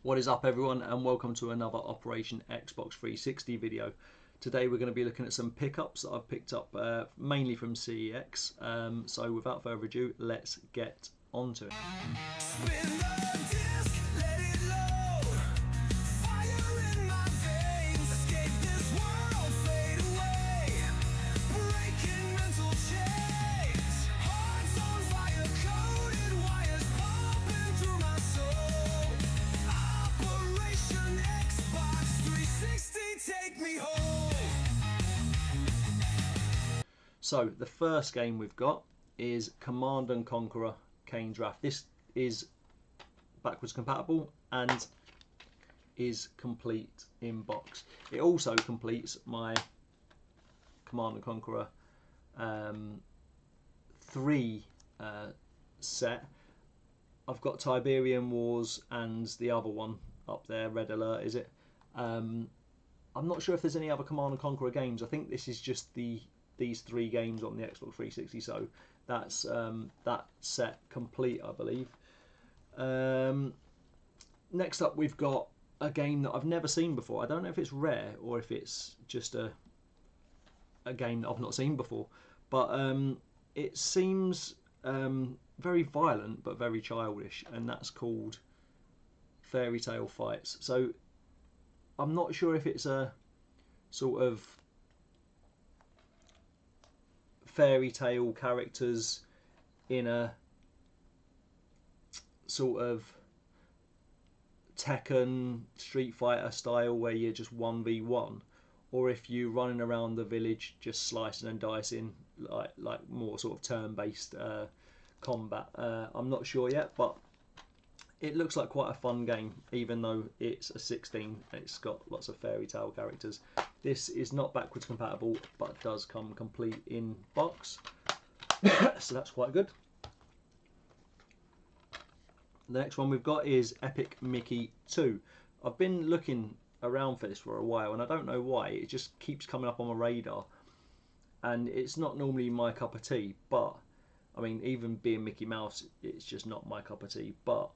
What is up, everyone, and welcome to another Operation Xbox 360 video. Today we're going to be looking at some pickups that I've picked up mainly from CEX. So without further ado, let's get onto it. So the first game we've got is Command and Conqueror Kane's Wrath. This is backwards compatible and is complete in box. It also completes my Command and Conqueror 3 set. I've got Tiberian Wars and the other one up there, Red Alert is it? I'm not sure if there's any other Command and Conqueror games. I think this is just these 3 games on the Xbox 360, so that's that set complete, I believe. Next up we've got a game that I've never seen before. I don't know if it's rare or if it's just a game that I've not seen before, but it seems very violent but very childish, and that's called Fairy Tail Fights. So I'm not sure if it's a sort of fairy tale characters in a sort of Tekken Street Fighter style where you're just 1v1, or if you're running around the village just slicing and dicing like more sort of turn-based combat. I'm not sure yet, but it looks like quite a fun game, even though it's a 16 and it's got lots of fairy tale characters. This is not backwards compatible, but does come complete in box, so that's quite good. The next one we've got is Epic Mickey 2. I've been looking around for this for a while, and I don't know why. It just keeps coming up on my radar, and it's not normally my cup of tea, but I mean, even being Mickey Mouse, it's just not my cup of tea. But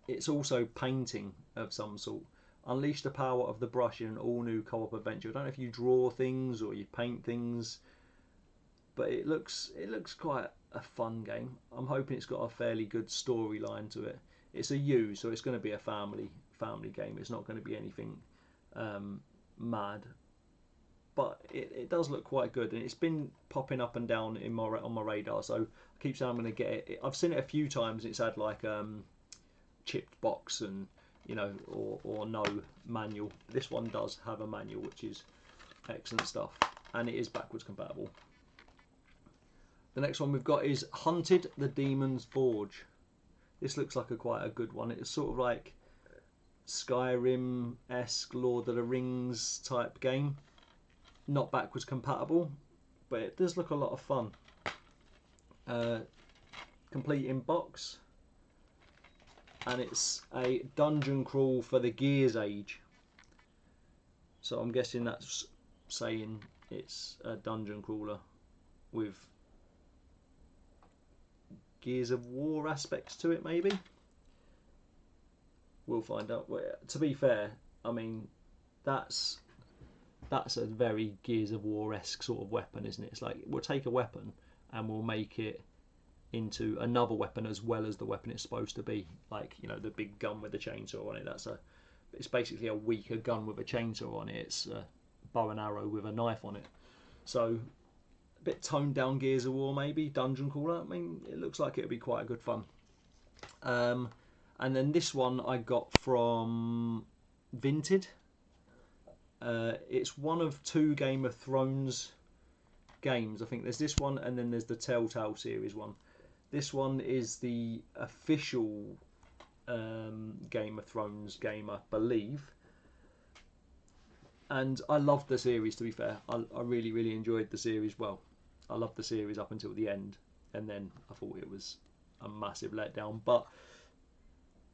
it's also painting of some sort. Unleash the power of the brush in an all-new co-op adventure. I don't know if you draw things or you paint things, but it looks quite a fun game. I'm hoping it's got a fairly good storyline to it. It's a U, so it's going to be a family game. It's not going to be anything mad, but it does look quite good, and it's been popping up and down on my radar. So I keep saying I'm going to get it. I've seen it a few times. It's had like chipped box and or no manual. This one does have a manual, which is excellent stuff, and it is backwards compatible. The next one we've got is Hunted: The Demon's Forge. This looks like quite a good one. It's sort of like Skyrim-esque, Lord of the Rings type game. Not backwards compatible, but it does look a lot of fun. Complete in box, and it's a dungeon crawl for the Gears Age. So I'm guessing that's saying it's a dungeon crawler with Gears of War aspects to it, maybe. We'll find out. To be fair, I mean, that's a very Gears of War-esque sort of weapon, isn't it? It's like we'll take a weapon and we'll make it into another weapon as well as the weapon it's supposed to be. Like, the big gun with the chainsaw on it. It's basically a weaker gun with a chainsaw on it. It's a bow and arrow with a knife on it. So a bit toned down Gears of War, maybe. Dungeon crawler. I mean, it looks like it'll be quite a good fun. And then this one I got from Vinted. It's one of 2 Game of Thrones games. I think there's this one, and then there's the Telltale series one. This one is the official Game of Thrones game, I believe. And I loved the series, to be fair. I really, really enjoyed the series. Well, I loved the series up until the end, and then I thought it was a massive letdown. But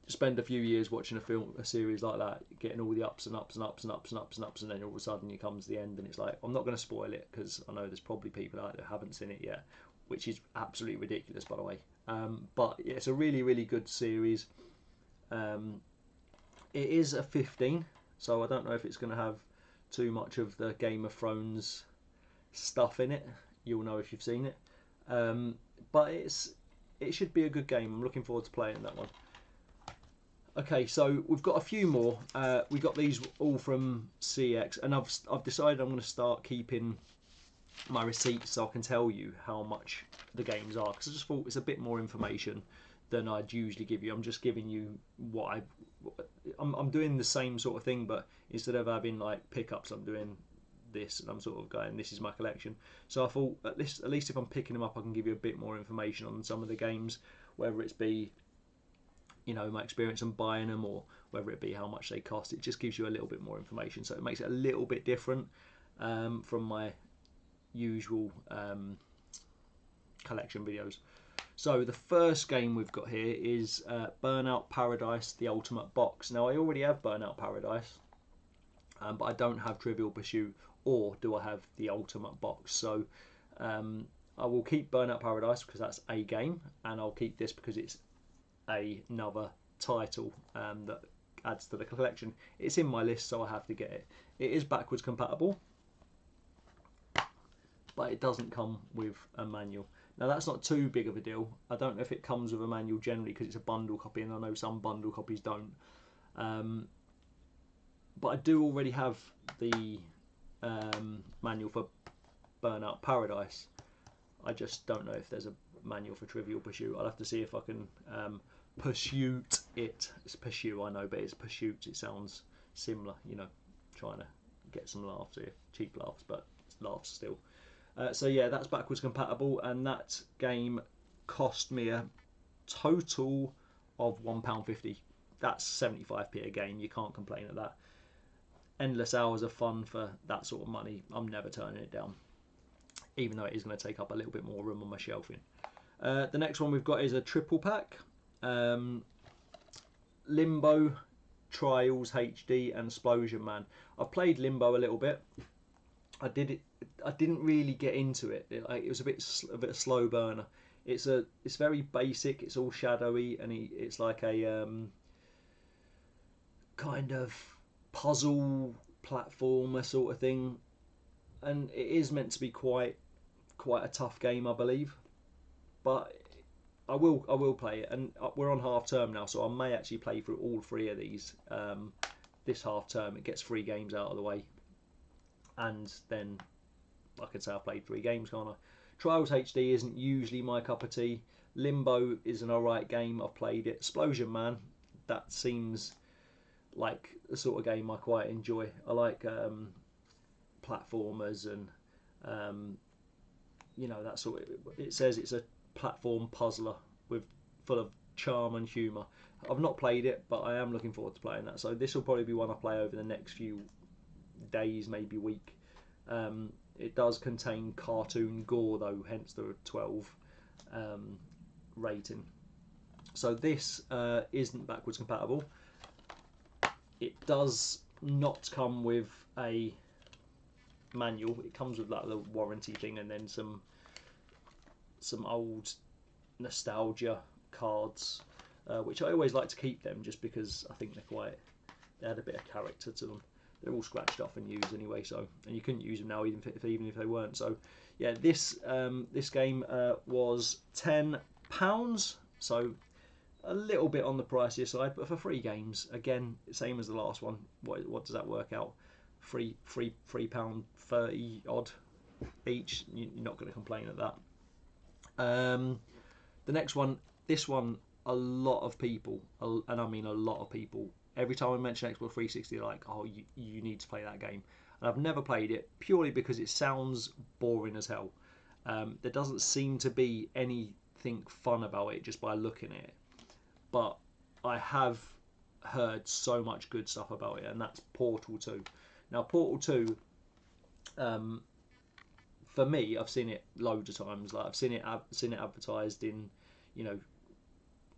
spend a few years watching a series like that, getting all the ups and ups and ups and ups and ups and ups, and then all of a sudden you come to the end, and it's like, I'm not going to spoil it because I know there's probably people out there who haven't seen it yet, which is absolutely ridiculous, by the way. But yeah, it's a really good series. It is a 15, so I don't know if it's going to have too much of the Game of Thrones stuff in it. You'll know if you've seen it. But it should be a good game. I'm looking forward to playing that one. Okay, so we've got a few more. We got these all from CX, and I've decided I'm going to start keeping my receipts so I can tell you how much the games are, because I just thought it's a bit more information than I'd usually give you. I'm just giving you what I'm doing the same sort of thing, but instead of having like pickups, I'm doing this, and I'm sort of going, this is my collection. So I thought at least if I'm picking them up, I can give you a bit more information on some of the games, whether it's be, you know, my experience in buying them, or whether it be how much they cost. It just gives you a little bit more information, so it makes it a little bit different from my usual collection videos. So the first game we've got here is Burnout Paradise: The Ultimate Box. Now I already have Burnout Paradise, but I don't have Trivial Pursuit, or do I have the Ultimate Box. So I will keep Burnout Paradise because that's a game, and I'll keep this because it's another title that adds to the collection. It's in my list, so I have to get it. It is backwards compatible, but it doesn't come with a manual. Now that's not too big of a deal. I don't know if it comes with a manual generally because it's a bundle copy, and I know some bundle copies don't. But I do already have the manual for Burnout Paradise. I just don't know if there's a manual for Trivial Pursuit. I'll have to see if I can pursuit it. It's pursue, I know, but it's pursuit. It sounds similar, you know, trying to get some laughs here. Cheap laughs, but laughs still. So yeah, that's backwards compatible, and that game cost me a total of £1.50. That's 75p a game. You can't complain at that. Endless hours of fun for that sort of money. I'm never turning it down, even though it is going to take up a little bit more room on my shelving. The next one we've got is a triple pack. Limbo, Trials HD, and Explosion Man. I've played Limbo a little bit. I didn't really get into it. It was a bit a slow burner. It's very basic. It's all shadowy, and it's like a kind of puzzle platformer sort of thing, and it is meant to be quite a tough game, I believe. But I will play it, and we're on half term now, so I may actually play through all three of these this half term. It gets 3 games out of the way, and then I could say I played 3 games, can't I? Trials HD isn't usually my cup of tea. Limbo is an alright game. I've played it. Explosion Man, that seems like the sort of game I quite enjoy. I like platformers, and you know, that sort of, it says it's a platform puzzler full of charm and humour. I've not played it, but I am looking forward to playing that. So this will probably be one I play over the next few days, maybe week. It does contain cartoon gore though, hence the 12 rating. So this isn't backwards compatible. It does not come with a manual. It comes with like the warranty thing, and then some old nostalgia cards, which I always like to keep them, just because I think they had a bit of character to them. They're all scratched off and used anyway, so, and you couldn't use them now even if they weren't. So yeah, this game was £10, so a little bit on the pricier side, but for 3 games, again, same as the last one. What does that work out? £3.30 odd each. You're not going to complain at that. The next one, this one, a lot of people, and I mean a lot of people, every time I mention Xbox 360, they're like, oh, you need to play that game. And I've never played it, purely because it sounds boring as hell. There doesn't seem to be anything fun about it just by looking at it. But I have heard so much good stuff about it, and that's Portal 2. Now, Portal 2, for me, I've seen it loads of times. Like, I've seen it advertised in, you know,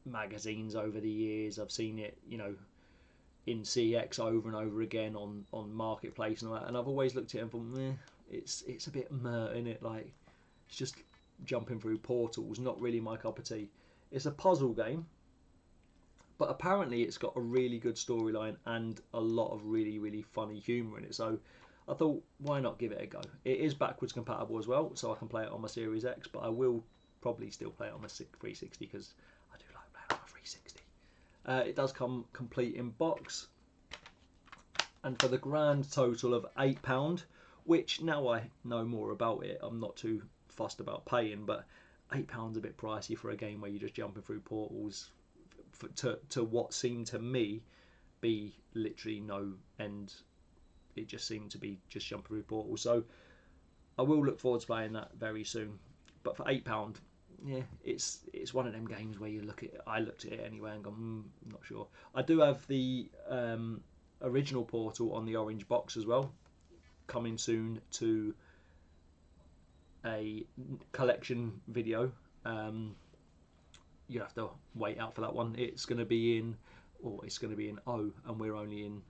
magazines over the years. I've seen it, you know, in CX over and over again on Marketplace and all that. And I've always looked at it and thought, it's a bit meh, innit? Like, it's just jumping through portals. Not really my cup of tea. It's a puzzle game, but apparently it's got a really good storyline and a lot of really funny humour in it. So I thought, why not give it a go? It is backwards compatible as well, so I can play it on my Series X, but I will probably still play it on my 360 because I do like playing on my 360. It does come complete in box, and for the grand total of £8, which now I know more about it, I'm not too fussed about paying, but £8 a bit pricey for a game where you're just jumping through portals to what seemed to me be literally no end. It just seemed to be just jumping through portals. So I will look forward to playing that very soon. But for £8, yeah, it's one of them games where you look at it. I looked at it anyway and gone, not sure. I do have the original Portal on the orange box as well, coming soon to a collection video. You have to wait out for that one. It's going to be in, or it's going to be in O, and we're only in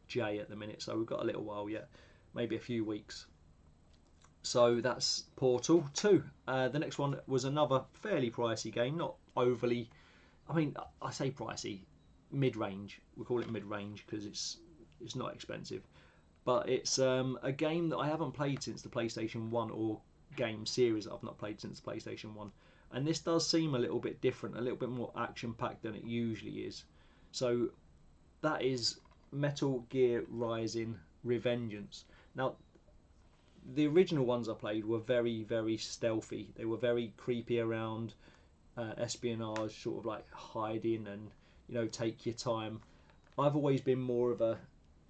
J at the minute, so we've got a little while yet, maybe a few weeks. So that's Portal 2. The next one was another fairly pricey game, not overly, I mean, I say pricey, mid-range. We call it mid-range because it's not expensive, but it's a game that I haven't played since the PlayStation 1, or game series that I've not played since the PlayStation 1. And this does seem a little bit different, a little bit more action-packed than it usually is. So that is Metal Gear Rising: Revengeance. Now, the original ones I played were very stealthy. They were very creepy around, espionage, sort of like hiding and, you know, take your time. I've always been more of a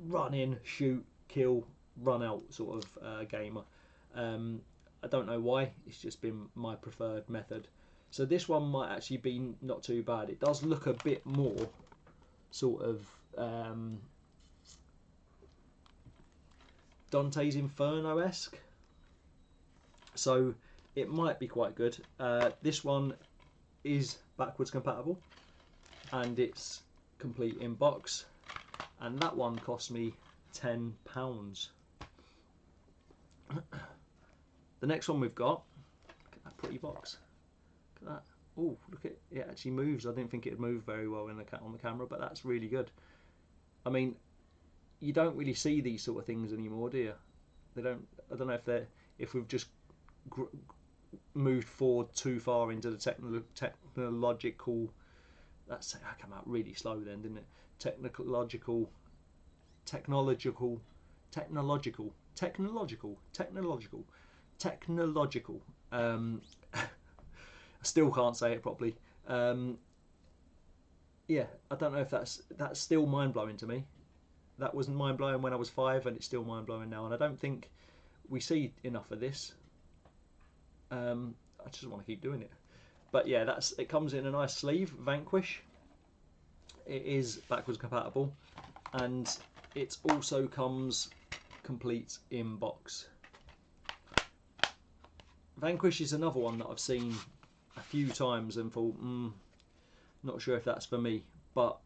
run in, shoot, kill, run out sort of gamer. I don't know why, it's just been my preferred method. So this one might actually be not too bad. It does look a bit more sort of Dante's Inferno-esque, so it might be quite good. This one is backwards compatible and it's complete in box, and that one cost me £10. The next one we've got, look at that pretty box. Look at that. Oh, look at it. It actually moves. I didn't think it would move very well on the camera, but that's really good. I mean, you don't really see these sort of things anymore, do you? They don't. I don't know if we've just moved forward too far into the technological. That came out really slow then, didn't it? Technological. I still can't say it properly. Yeah, I don't know if that's still mind blowing to me. That wasn't mind blowing when I was 5, and it's still mind blowing now. And I don't think we see enough of this. I just want to keep doing it. But yeah, it comes in a nice sleeve, Vanquish. It is backwards compatible, and it also comes complete in box. Vanquish is another one that I've seen a few times and thought, not sure if that's for me, but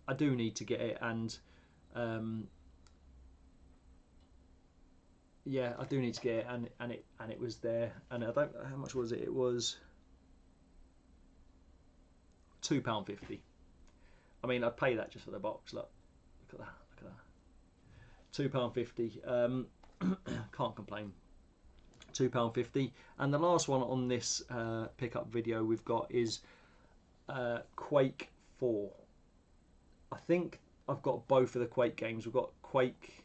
I do need to get it, and yeah, I do need to get it, and it was there, and I don't know how much was it. It was £2.50. I mean, I'd pay that just for the box. Look at that. Look at that. £2.50. Can't complain. £2.50. And the last one on this pickup video we've got is Quake 4. I think I've got both of the Quake games. We've got Quake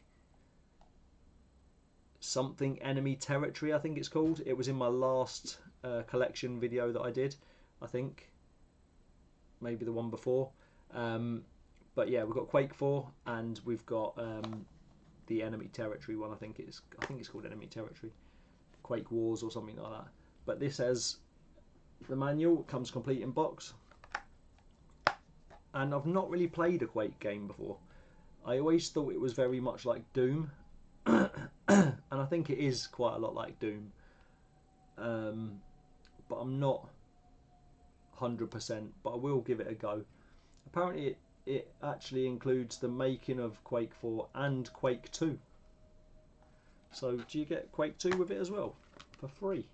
something Enemy Territory, I think it's called. It was in my last collection video that I did, I think. Maybe the one before. But yeah, we've got Quake 4 and we've got the Enemy Territory one. I think it's called Enemy Territory. Quake Wars or something like that. But this has the manual, comes complete in box. And I've not really played a Quake game before. I always thought it was very much like Doom. And I think it is quite a lot like Doom. But I'm not 100%, but I will give it a go. Apparently it actually includes the making of Quake 4 and Quake 2. So do you get Quake 2 with it as well? For free.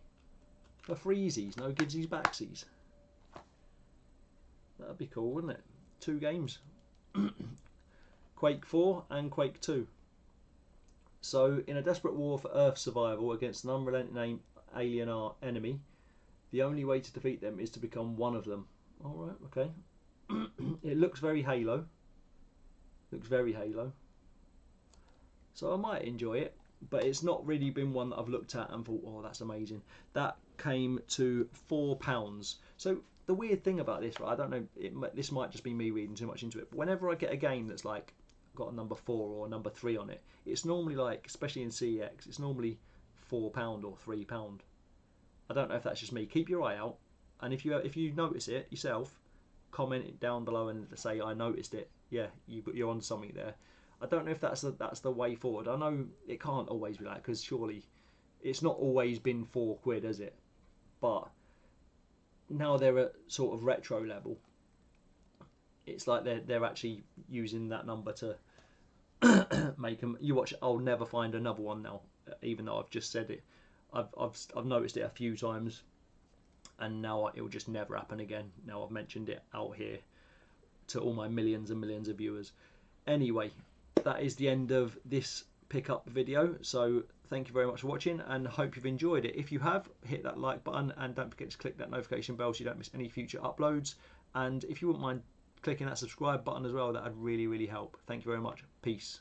For freezies, no gidsies backsies. That'd be cool, wouldn't it? 2 games. Quake 4 and Quake 2. So, in a desperate war for Earth's survival against an unrelenting alien enemy, the only way to defeat them is to become one of them. Alright, okay. It looks very Halo. Looks very Halo. So I might enjoy it, but it's not really been one that I've looked at and thought, oh, that's amazing. That came to £4. So the weird thing about this, right, I don't know, this might just be me reading too much into it, but whenever I get a game that's like got a number 4 or a number 3 on it, it's normally like, especially in CEX, it's normally £4 or £3. I don't know if that's just me. Keep your eye out, and if you notice it yourself, comment it down below and say I noticed it. Yeah, you're on something there. I don't know if that's the way forward. I know it can't always be that, because surely it's not always been £4, has it? But now they're at sort of retro level. It's like they're actually using that number to make them. You watch, I'll never find another one now, even though I've just said it. I've noticed it a few times, and now it will just never happen again. Now I've mentioned it out here to all my millions and millions of viewers. Anyway, that is the end of this pickup video. So thank you very much for watching, and hope you've enjoyed it. If you have, hit that like button, and don't forget to click that notification bell so you don't miss any future uploads. And if you wouldn't mind clicking that subscribe button as well, that would really, really help. Thank you very much. Peace.